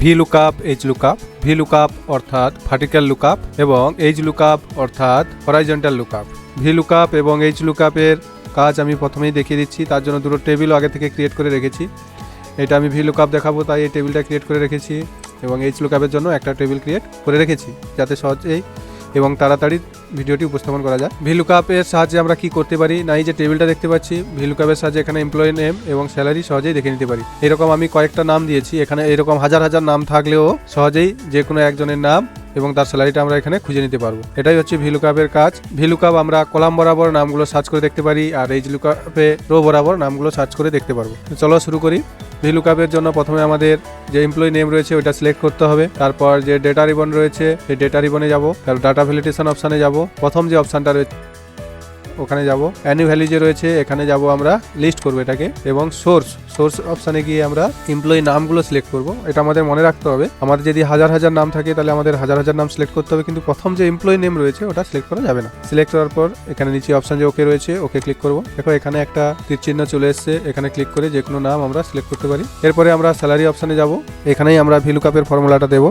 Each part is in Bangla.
VLOOKUP HLOOKUP VLOOKUP অর্থাৎ ভার্টিক্যাল লুকআপ এবং HLOOKUP অর্থাৎ হরাইজন্টাল লুকআপ। VLOOKUP এবং HLOOKUP এর কাজ আমি প্রথমেই দেখিয়ে দিচ্ছি। তার জন্য দুটো টেবিল আগে থেকে ক্রিয়েট করে রেখেছি। এটা আমি VLOOKUP দেখাবো তাই এই টেবিলটা ক্রিয়েট করে রেখেছি এবং HLOOKUP এর জন্য একটা টেবিল ক্রিয়েট করে রেখেছি যাতে সহজেই এবং তাড়াতাড়ি ভিডিওটি উপস্থাপন করা যায়। VLOOKUP এর সাহায্যে আমরা কি করতে পারি না, এই যে টেবিলটা দেখতে পাচ্ছি VLOOKUP এর সাহায্যে এখানে এমপ্লয়ি নেম এবং স্যালারি সহজেই দেখে নিতে পারি। এরকম আমি কয়েকটা নাম দিয়েছি, এখানে এরকম হাজার হাজার নাম থাকলেও সহজেই যে কোনো একজনের নাম এবং তার স্যালারিটা আমরা এখানে খুঁজে নিতে পারবো। এটাই হচ্ছে VLOOKUP এর কাজ। VLOOKUP আমরা কলাম বরাবর নামগুলো সার্চ করে দেখতে পারি আর HLOOKUP এ রো বরাবর নামগুলো সার্চ করে দেখতে পারবো। চলো শুরু করি। VLOOKUP এর জন্য প্রথমে আমাদের যে এমপ্লয়ি নেম রয়েছে ওইটা সিলেক্ট করতে হবে। তারপর যে ডেটা রিবন রয়েছে সেই ডেটা রিবনে যাব, তারপর ডাটা ভ্যালিডেশন অপশানে যাব, প্রথম যে অপশানটা রয়েছে ওখানে যাব, অ্যানি ভ্যালু যে রয়েছে এখানে যাব, আমরা লিস্ট করব এটাকে এবং সোর্স অপশানে গিয়ে আমরা এমপ্লয়ি নামগুলো সিলেক্ট করব। এটা আমাদের মনে রাখতে হবে, আমাদের যদি হাজার হাজার নাম থাকে তাহলে আমাদের হাজার হাজার নাম সিলেক্ট করতে হবে, কিন্তু প্রথম যে এমপ্লয়ি নেম রয়েছে ওটা সিলেক্ট করা যাবে না। সিলেক্ট করার পর এখানে নিচে অপশান যে ওকে রয়েছে ওকে ক্লিক করব। দেখো এখানে একটা তীর চিহ্ন চলে এসেছে, এখানে ক্লিক করে যে কোনো নাম আমরা সিলেক্ট করতে পারি। এরপরে আমরা স্যালারি অপশানে যাব, এখানেই আমরা VLOOKUP এর ফর্মুলাটা দেবো,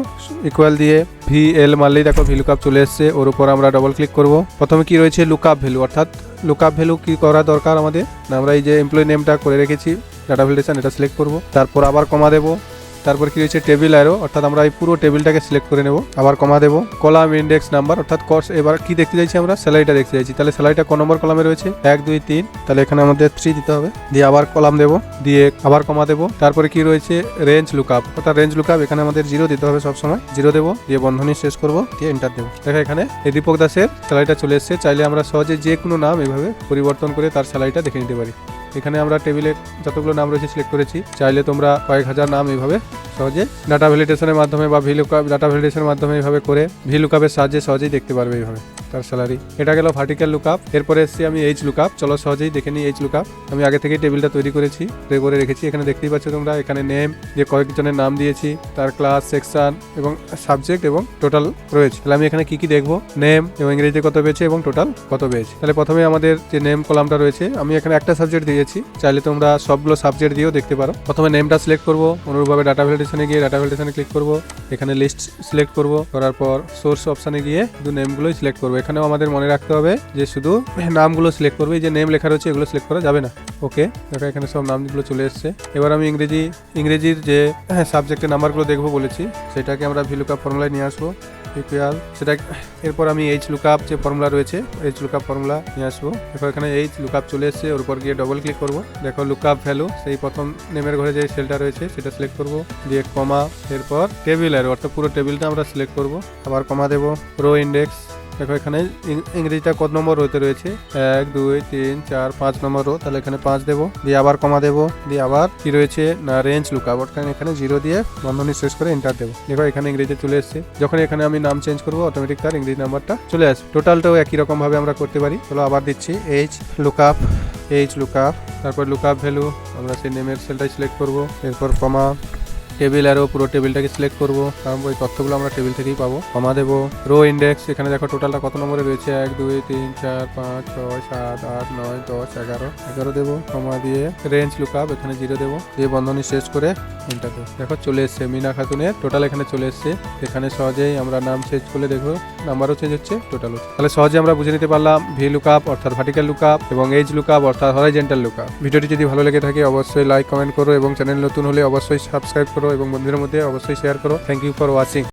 ইকুয়াল দিয়ে VL মারলেই দেখো VLOOKUP চলে এসছে। ওর উপর আমরা ডবল ক্লিক করব। প্রথমে কি রয়েছে লুকআপ ভ্যালু, অর্থাৎ লুকআপ ভ্যালু কি করা দরকার আমাদের না, আমরা এই যে এমপ্লয়ি নেমটা করে রেখেছি ডাটা ভ্যালিডেশন এটা সিলেক্ট করব। তারপর আবার কমা দেবো। তারপর কি রয়েছে টেবিল অ্যারো, অর্থাৎ আমরা এই পুরো টেবিলটাকে সিলেক্ট করে নেব, আবার কমা দেবো। কলাম ইন্ডেক্স নাম্বার অর্থাৎ কোর্স, এবার কি দেখতে চাইছি আমরা স্যালারিটা দেখতে চাইছি, তাহলে স্যালারিটা ক নম্বর কলামে রয়েছে 1 2 3, তাহলে এখানে আমাদের 3 দিতে হবে, দিয়ে আবার কলাম দেবো, দিয়ে আবার কমা দেবো। তারপরে কি রয়েছে রেঞ্জ লুকআপ, অর্থাৎ রেঞ্জ লুকআপ, এখানে আমাদের 0 দিতে হবে সবসময়, 0 দেবো, দিয়ে বন্ধনী শেষ করবো, দিয়ে এন্টার দেবো। দেখো এখানে এই দীপক দাসের স্যালারিটা চলে এসেছে। চাইলে আমরা সহজে যে কোনো নাম এভাবে পরিবর্তন করে তার স্যালারিটা দেখে নিতে পারি। এখানে আমরা টেবিলে যতগুলো নাম রয়েছে সিলেক্ট করেছি, চাইলে তোমরা কয়েক হাজার নাম এইভাবে সহজে ডাটা ভ্যালিডেশনের মাধ্যমে বা ডাটা ভ্যালিডেশনের মাধ্যমে এইভাবে করে VLOOKUP এর সাহায্যে সহজেই দেখতে পারবে এইভাবে তার স্যালারি। এটা গেল ভার্টিক্যাল লুকআপ। এরপরে এসেছি আমি HLOOKUP। চলো সহজেই দেখে নিই HLOOKUP। আমি আগে থেকেই টেবিলটা তৈরি করেছি, করে রেখেছি। এখানে দেখতেই পাচ্ছ তোমরা, এখানে নেম যে কয়েকজনের নাম দিয়েছি, তার ক্লাস, সেকশন এবং সাবজেক্ট এবং টোটাল রয়েছে। তাহলে আমি এখানে কি কি দেখবো, নেম এবং ইংরেজিতে কত পেয়েছে এবং টোটাল কত পেয়েছে। তাহলে প্রথমে আমাদের যে নেম কলামটা রয়েছে, আমি এখানে একটা সাবজেক্ট দিয়েছি, চাইলে তোমরা সবগুলো সাবজেক্ট দিয়েও দেখতে পারো। প্রথমে নেমটা সিলেক্ট করবো, অনুরূপভাবে ডাটা ভ্যালিডেশনে গিয়ে ডাটা ভ্যালিডেশনে ক্লিক করবো, এখানে লিস্ট সিলেক্ট করবো, করার পর সোর্স অপশানে গিয়ে শুধু নেমগুলোই সিলেক্ট করবো। এখানেও আমাদের মনে রাখতে হবে যে শুধু নামগুলো সিলেক্ট করবে, এই যে নেম লেখা রয়েছে এগুলো সিলেক্ট করা যাবে না। ওকে, দেখো এখানে সব নামগুলো চলে এসছে। এবার আমি ইংরেজির যে সাবজেক্টের নাম্বারগুলো দেখবো বলেছি, সেটাকে আমরা VLOOKUP ফর্মুলায় নিয়ে আসবো, ইকুয়াল সেটা। এরপর আমি HLOOKUP যে ফর্মুলা রয়েছে HLOOKUP ফর্মুলা নিয়ে আসবো। দেখো এখানে HLOOKUP চলে এসছে, ওর উপর গিয়ে ডবল ক্লিক করবো। দেখো লুকআপ ভ্যালু, সেই প্রথম নেমের ঘরে যে সেলটা রয়েছে সেটা সিলেক্ট করবো, দিয়ে কমা, এরপর টেবিল অ্যারো, অর্থাৎ পুরো টেবিলটা আমরা সিলেক্ট করবো, আবার কমা দেবো। রো ইন্ডেক্স, দেখো এখানে ইংরেজিটা কত নম্বর রোতে রয়েছে, 1 2 3 4 5 নম্বর রো, তাহলে এখানে 5 দেবো, দিয়ে আবার কমা দেবো, দিয়ে আবার কি রয়েছে না রেঞ্জ লুকআপ, এখানে 0 দিয়ে বন্ধনী শেষ করে এন্টার দেবো। দেখো এখানে ইংরেজি চলে এসছে। যখন এখানে আমি নাম চেঞ্জ করবো অটোমেটিক তার ইংরেজি নাম্বারটা চলে আসবে। টোটালটাও একই রকম ভাবে আমরা করতে পারি। চলো আবার দিচ্ছি HLOOKUP, তারপর লুকআপ ভ্যালু, আমরা সেই নেমের সেলটাই সিলেক্ট করবো, এরপর কমা, টেবিল অ্যারো, পুরো টেবিলটাকে সিলেক্ট করবো, কারণ ওই তথ্যগুলো আমরা টেবিল থেকেই পাবো, কমা দেবো। রো ইন্ডেক্স, এখানে দেখো টোটালটা কত নম্বরে রয়েছে, 1 2 3 4 5 6 7 8 9 10 11 দেবো, কমা দিয়ে রেঞ্জ লুকআপ, এখানে 0 দেবো, দিয়ে বন্ধনী শেষ করে এন্টার দেবো। দেখো চলে এসছে মিনা খাতুনের টোটাল, এখানে চলে এসছে। এখানে সহজেই আমরা নাম চেঞ্জ করলে দেখবো নাম্বারও চেঞ্জ হচ্ছে, টোটাল হচ্ছে। তাহলে সহজে আমরা বুঝে নিতে পারলাম VLOOKUP অর্থাৎ ভার্টিক্যাল লুকআপ এবং HLOOKUP অর্থাৎ হরাইজন্টাল লুকআপ। ভিডিওটি যদি ভালো লেগে থাকে অবশ্যই লাইক কমেন্ট করো এবং চ্যানেল নতুন হলে অবশ্যই সাবস্ক্রাইব করো এবং বন্ধুদের মধ্যে অবশ্যই শেয়ার করো। Thank you for watching.